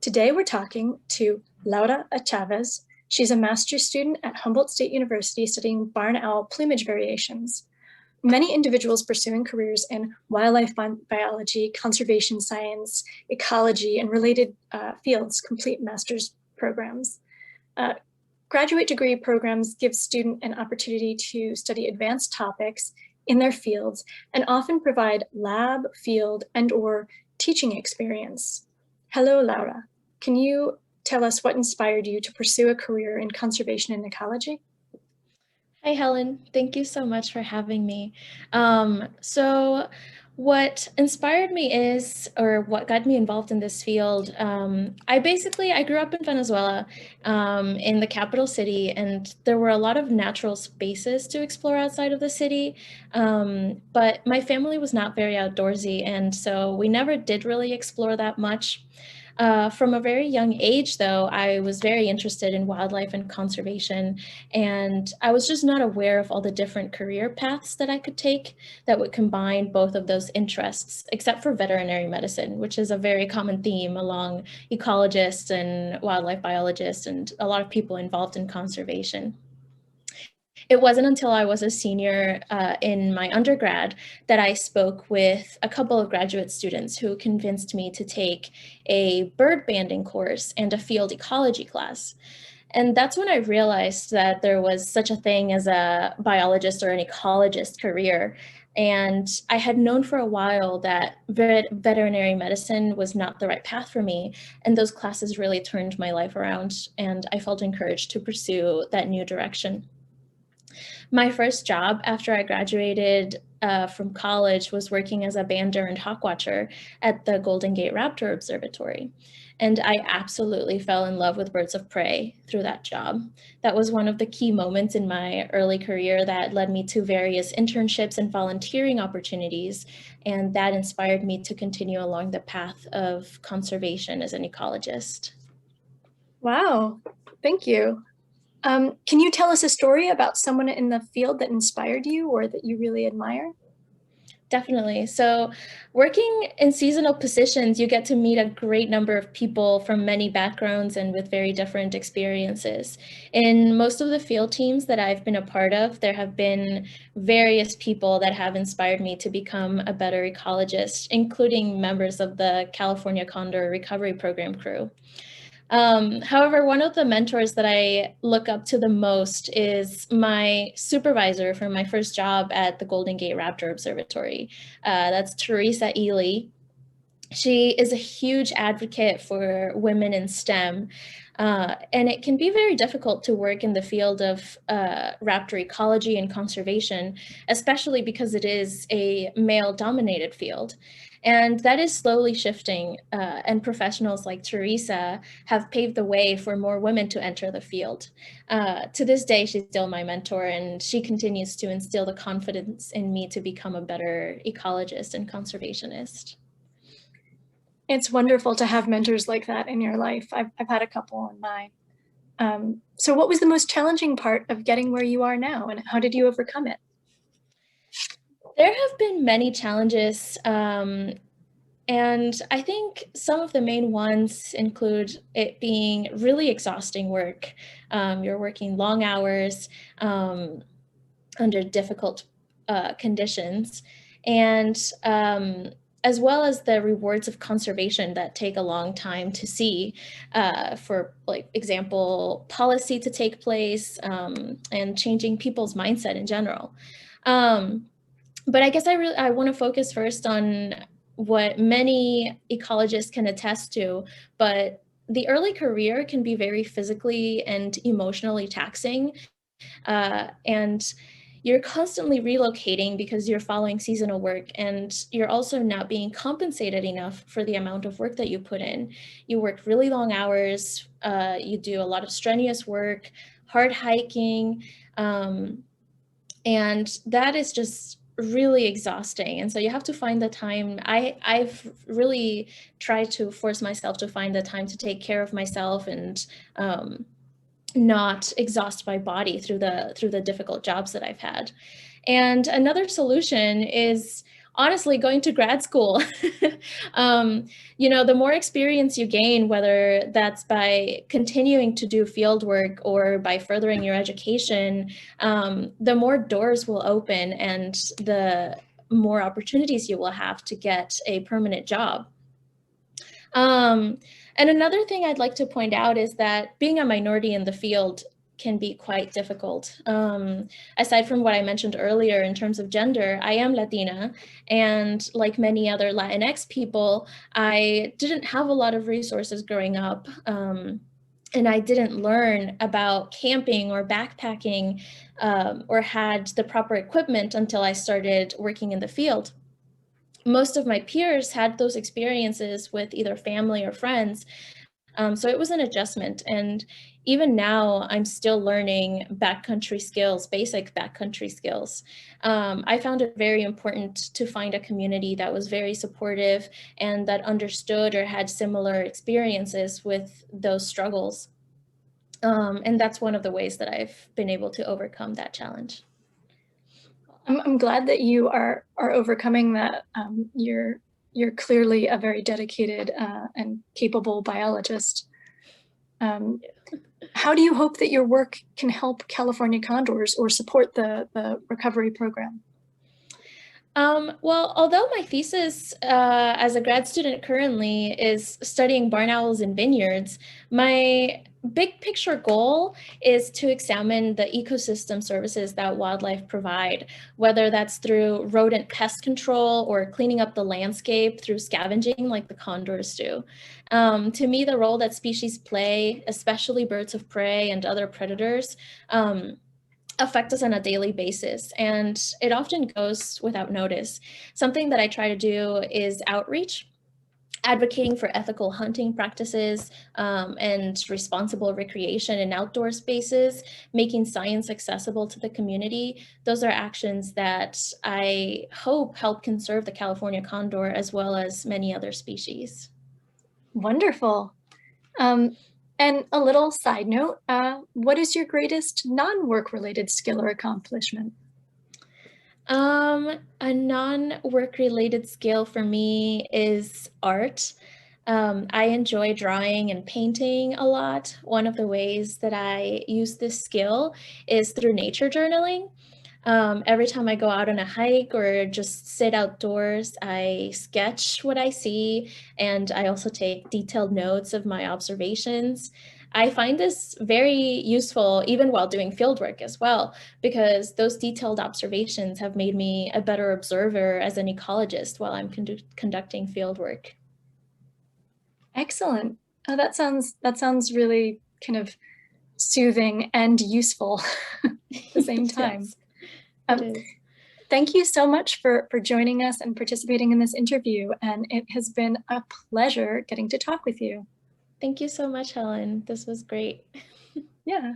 Today we're talking to Laura Echávez. She's a master's student at Humboldt State University studying barn owl plumage variations. Many individuals pursuing careers in wildlife biology, conservation science, ecology, and related fields complete master's programs. Graduate degree programs give students an opportunity to study advanced topics in their fields and often provide lab, field, and/or teaching experience. Hello, Laura. Can you tell us what inspired you to pursue a career in conservation and ecology? Hi, Helen. Thank you so much for having me. So what inspired me is, or what got me involved in this field, I grew up in Venezuela, in the capital city, and there were a lot of natural spaces to explore outside of the city. But my family was not very outdoorsy, and so we never did really explore that much. From a very young age, though, I was very interested in wildlife and conservation, and I was just not aware of all the different career paths that I could take that would combine both of those interests, except for veterinary medicine, which is a very common theme along ecologists and wildlife biologists and a lot of people involved in conservation. It wasn't until I was a senior in my undergrad that I spoke with a couple of graduate students who convinced me to take a bird banding course and a field ecology class. And that's when I realized that there was such a thing as a biologist or an ecologist career. And I had known for a while that veterinary medicine was not the right path for me. And those classes really turned my life around, and I felt encouraged to pursue that new direction. My first job after I graduated from college was working as a bander and hawkwatcher at the Golden Gate Raptor Observatory. And I absolutely fell in love with birds of prey through that job. That was one of the key moments in my early career that led me to various internships and volunteering opportunities. And that inspired me to continue along the path of conservation as an ecologist. Wow, thank you. Can you tell us a story about someone in the field that inspired you or that you really admire? Definitely. So, working in seasonal positions, you get to meet a great number of people from many backgrounds and with very different experiences. In most of the field teams that I've been a part of, there have been various people that have inspired me to become a better ecologist, including members of the California Condor Recovery Program crew. However, one of the mentors that I look up to the most is my supervisor for my first job at the Golden Gate Raptor Observatory. That's Teresa Ely. She is a huge advocate for women in STEM, and it can be very difficult to work in the field of raptor ecology and conservation, especially because it is a male-dominated field. And that is slowly shifting, and professionals like Teresa have paved the way for more women to enter the field. To this day, she's still my mentor, and she continues to instill the confidence in me to become a better ecologist and conservationist. It's wonderful to have mentors like that in your life. I've had a couple in mine. So what was the most challenging part of getting where you are now, and how did you overcome it? There have been many challenges, and I think some of the main ones include it being really exhausting work. You're working long hours under difficult conditions, and as well as the rewards of conservation that take a long time to see, for like example, policy to take place, and changing people's mindset in general. Um, but I guess I want to focus first on what many ecologists can attest to, but the early career can be very physically and emotionally taxing, and you're constantly relocating because you're following seasonal work, and you're also not being compensated enough for the amount of work that you put in. You work really long hours, you do a lot of strenuous work, hard hiking, and that is just really exhausting. And so you have to find the time. I've really tried to force myself to find the time to take care of myself and not exhaust my body through the difficult jobs that I've had. And another solution is honestly, going to grad school. The more experience you gain, whether that's by continuing to do field work or by furthering your education, the more doors will open and the more opportunities you will have to get a permanent job. And another thing I'd like to point out is that being a minority in the field can be quite difficult. Aside from what I mentioned earlier in terms of gender, I am Latina, and like many other Latinx people, I didn't have a lot of resources growing up. And I didn't learn about camping or backpacking or had the proper equipment until I started working in the field. Most of my peers had those experiences with either family or friends. So it was an adjustment. And even now, I'm still learning backcountry skills, basic backcountry skills. I found it very important to find a community that was very supportive and that understood or had similar experiences with those struggles. And that's one of the ways that I've been able to overcome that challenge. I'm glad that you are overcoming that. You're clearly a very dedicated and capable biologist. How do you hope that your work can help California condors or support the recovery program? Well, although my thesis as a grad student currently is studying barn owls in vineyards, my big picture goal is to examine the ecosystem services that wildlife provide, whether that's through rodent pest control or cleaning up the landscape through scavenging like the condors do. To me, the role that species play, especially birds of prey and other predators, affect us on a daily basis, and it often goes without notice. Something that I try to do is outreach, advocating for ethical hunting practices and responsible recreation in outdoor spaces, making science accessible to the community. Those are actions that I hope help conserve the California condor as well as many other species. Wonderful. And a little side note, what is your greatest non-work related skill or accomplishment? A non-work related skill for me is art. I enjoy drawing and painting a lot. One of the ways that I use this skill is through nature journaling. Every time I go out on a hike or just sit outdoors, I sketch what I see, and I also take detailed notes of my observations. I find this very useful even while doing fieldwork as well, because those detailed observations have made me a better observer as an ecologist while I'm conducting fieldwork. Excellent. That sounds really kind of soothing and useful at the same time. Yes, it Um, is. Thank you so much for joining us and participating in this interview. And it has been a pleasure getting to talk with you. Thank you so much, Helen. This was great. Yeah.